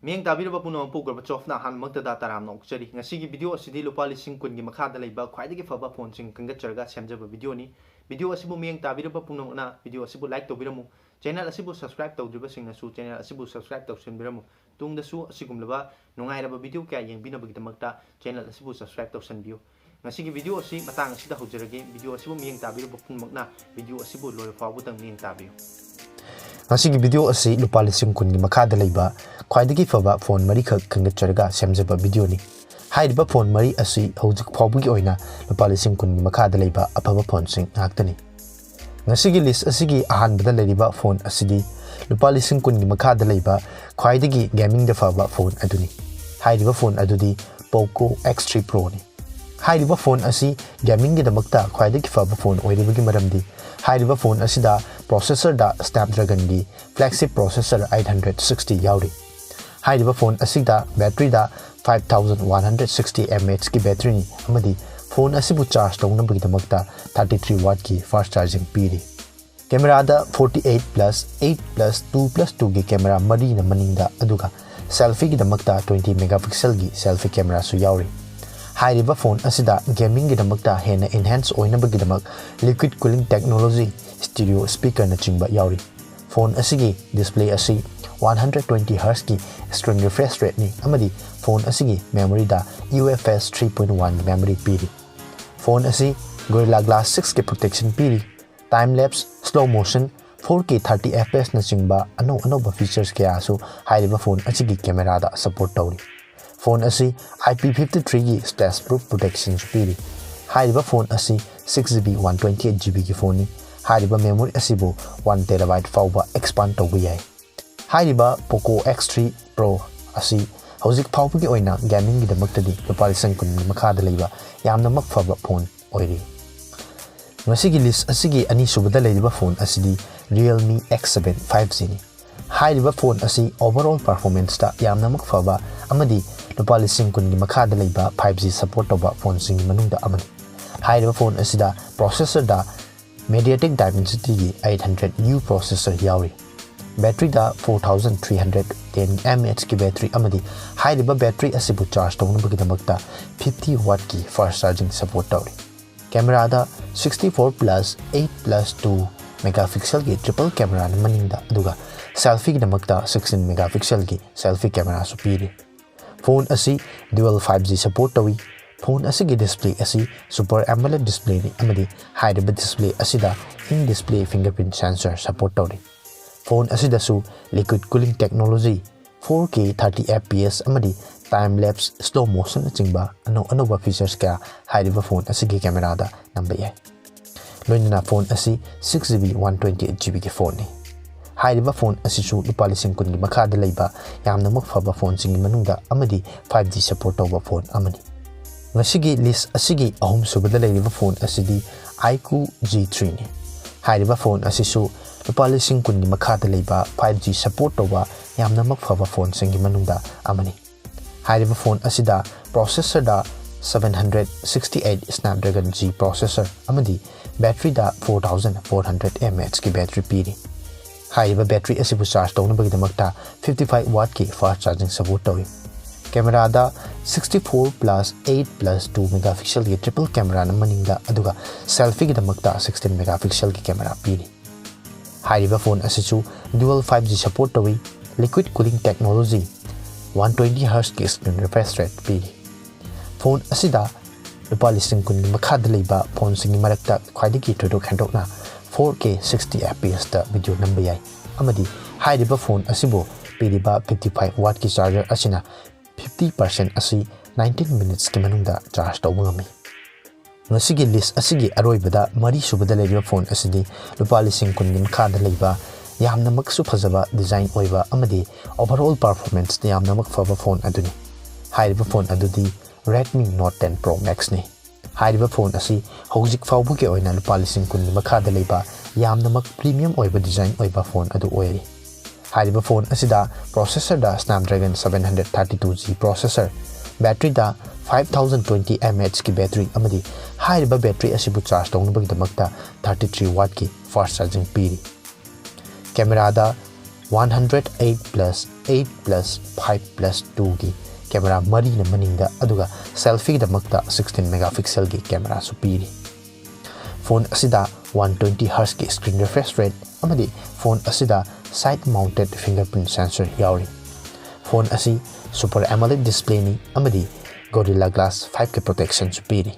Mieng tabiraba puno pugraba chofna han magtada taram nok chari ngasigi video asidi lupa lising kun gi makhada leiba khwaidagi faba phone sing kangacherga semjaba video ni video asibu mieng tabiraba puno na video asibu like tobiramu channel asibu subscribe tawdriba singna su channel asibu subscribe tawsinbiramu tungda su asigumlaba nungairaba video kya yengbina bagitamakta channel asibu subscribe tawsanbiu ngasigi video asi matang asida hujrage video asibu mieng tabiraba punmakna video asibu loi fawbutang mieng tabiu Ngasi video asi lupa lising kun gi makhada leiba khwaidagi faba phone mari khak kangacherga semjaba video ni hairiba phone mari asi hojik phawbugi oina lupa lising kun gi makhada leiba afaba phone sing ngaktani ngasi gi list asi gi ahan bada leiba phone asidi lupa lising kun gi makhada leiba khwaidagi gaming da faba phone aduni hairiba phone adudi Oppo X3 Pro ni hairiba phone asi gaming gi damakta khwaidagi faba phone oiribagi maramdi hairiba phone asida processor da Snapdragon gi flagship processor 860 yauri hairiba phone asida battery da 5160 mAh ki battery ni amadi phone asibu charge tawna bagi damakta 33 watt ki fast charging piri camera da 48 plus 8 plus 2 plus 2 gi camera mari na maninda aduga selfie gi damakta 20 megapixel gi selfie camera su yauri hairiba phone asida gaming gi damakta hena enhance oina bagi damak liquid cooling technology stereo speaker na chingba yauri phone asigi display asi 120 Hz ki screen refresh rate ni amadi phone asigi memory da UFS 3.1 memory piri phone asi Gorilla Glass 6 ke protection piri time lapse slow motion 4K 30 fps na chingba ano features ke asu hairiba phone asigi camera da support tawri phone asi IP53 gi splash proof protection piri hairiba phone asi 6GB 128GB ki phone ni hairiba memory asibu 1TB fawba expand tawbi yai hairiba Oppo X3 Pro asi hojik fawbagi oina gaming gi damaktadi lupa lising kun makhada leiba yamna makfaba phone oiri ngasigi list asigi ani subada leiba phone asidi Realme X7 5G ni hairiba phone asi overall performance da yamna makfaba amadi lupa lising kun gi makhada leiba 5G support tawba phone sing manungda amani hairiba phone asida processor da MediaTek Dimensity 800U processor yauri battery da 4310 mAh ki battery amadi hairiba battery asibu charge tawna bagi damakta 50 watt ki fast charging support tawri camera da 64 plus 8 plus 2 megapixel ki triple camera na maninda aduga selfie ki damakta 16 megapixel ki selfie camera supiri phone asi dual 5G support tawi phone asigi display asi super AMOLED display ni amadi hairiba display asida in display fingerprint sensor support tawri phone asida su liquid cooling technology 4K 30 fps amadi time lapse slow motion chingba ano features ka hairiba phone asigi camera da namba yai loinana phone asi 6GB 128GB ki phone ni hairiba phone asisu lupa lising kun gi makhada leiba yamna makfaba phone sing manungda amadi 5G support tawba phone amani ngasigi list asigi ahum subada leiba phone asidi IQoo Z3 ni hairiba phone asisu lupa lising kun gi makhada leiba 5G support tawba yamna makfaba phone sing manungda amani hairiba phone asida processor da 768 Snapdragon G processor amadi battery da 4400 mAh ki battery piri hairiba battery asibu charge tawna bagi damakta 55 watt ki fast charging support tawi camera da 64 plus 8 plus 2 megapixel ki triple camera na maningda aduga selfie ki damakta 16 megapixel ki camera piri hairiba phone asisu dual 5G support tawi liquid cooling technology 120 Hz ki screen refresh rate piri phone asida lupa lising kun gi makhada leiba phone sing marakta khwaidagi thodok handokna 4K 60 fps da video number yai amadi hairiba phone asibo piriba 55 watt ki charger asina 50% asi 19 minutes ki manungda charge tawba ngami ngasigi list asigi aroibada mari subada leiba phone asidi lupa lising kun gi makhada leiba yamna maksu phajaba design oiba amadi overall performance da yamna makfaba phone aduni hairiba phone adudi Redmi Note 10 Pro Max ni hairiba phone asi hojik fawbugi oina lupa lising kun gi makhada leiba yamna mak premium oiba design oiba phone adu oiri hairiba phone asida processor da Snapdragon 732G processor battery da 5020 mAh ki battery amadi hairiba battery asibu charge tawna bagi damakta 33 watt ki fast charging piri camera da 108+8+5+2 की camera मरी न मनिंग अदुगा selfie दमकता 16 megapixel की camera सु पीरी phone असिदा 120 हर्ट्ज की स्क्रीन रिफ्रेश रेट अमदी फोन असिदा साइड माउंटेड फिंगरप्रिंट सेंसर यावरी फोन असी सुपर एमोलेड डिस्प्ले नि अमदी गोरिल्ला ग्लास 5 के प्रोटेक्शन सु पीरी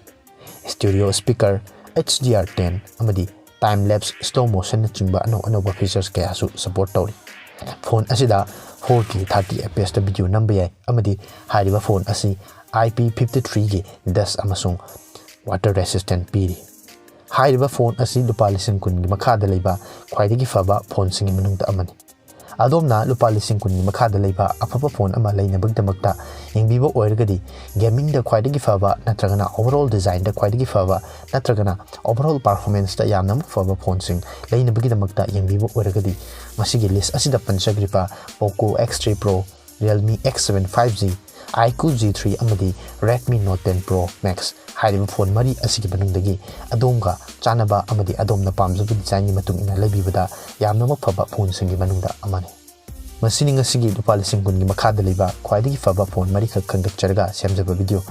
स्टूडियो स्पीकर HDR10 अमदी टाइम लैप्स स्लो मोशन न चिंबा अनोबा फीचर्स कया सु सपोर्ट तौरी फोन असिदा 4K 30 fps वीडियो नंबर याय अमदी हारिबा फोन असी IP53 की डस्ट अमसुंग वाटर रेसिस्टेंट पीरी हारिबा फोन असी लुपा लिसिंग कुन की मखादा लेबा ख्वाइदगी फबा फोन सिंग मनुंगदा अमनी अदोमना लुपा लिसिंग कुन की मखादा लेबा अफबा फोन अमा लेनबगदमक्ता यंगबिबो ओइरगदी गेमिंग द ख्वाइदगी फबा नत्रगना ओवरऑल डिजाइन द ख्वाइदगी फबा नत्रगना ओवरऑल परफॉर्मेंस द यामना फबा फोन सिंग लेनबगदमक्ता यंगबिबो ओइरगदी मसिगी लिस्ट असिदा पंचग्रिपा Oppo X3 Pro Realme X7 5G IQoo Z3 अमदी Redmi Note 10 Pro Max हाइरिबा फोन मरी असिगी मनुंगदगी अदोमगा चानबा अमदी अदोमना पामजबा डिजाइन नि मतुंग इना लेबिबदा यामना फबा फोन सिंगी मनुंगदा अमाने मसिनी ngasi lupa lising kun gi makhada leiba khwaidagi faba phone mari khak khangdak charga semjaba video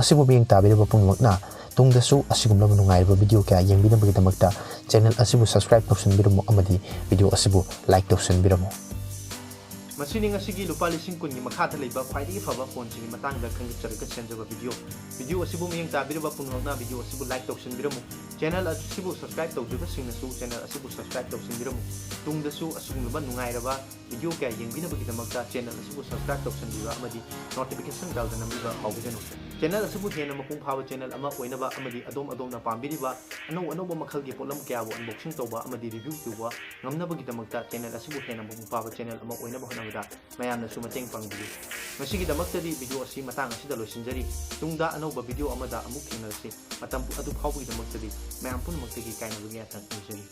asibu beng tabiraba pungmakna tungdasu asigumla nungairaba video kya yengbina bagi damakta channel asibu subscribe tawsan biramo amadi video asibu like tawsan biramo मसीनी ngasi lupa lising kun gi makhada leiba khwaidagi faba phone sing matangda khangdak charga semjaba video asibu meng tabiraba pungmakna video asibu like tawsan biramo channel asibu subscribe tawjuba singnasu channel asibu subscribe tawsan biramo tungdasu asugumba nungairaba video kya yengbina bagi damakta channel asibu subscribe tawsan biba amadi notification bell da namiba hawgenu channel asibu hena mapung phaba channel ama oinaba amadi adom na pambiriba anoba makhal gi polam kya bo unboxing tawba amadi review tuba ngamna bagi damakta channel asibu hena mapung phaba channel ama oinaba honabada mayamna su mateng pangbiyu masigi damakta di video asi matang asida losinjari tungda anoba video amada amuk thenarasi matam adu phawgi damakta di mayam pun maktagi kaina bugi atang injari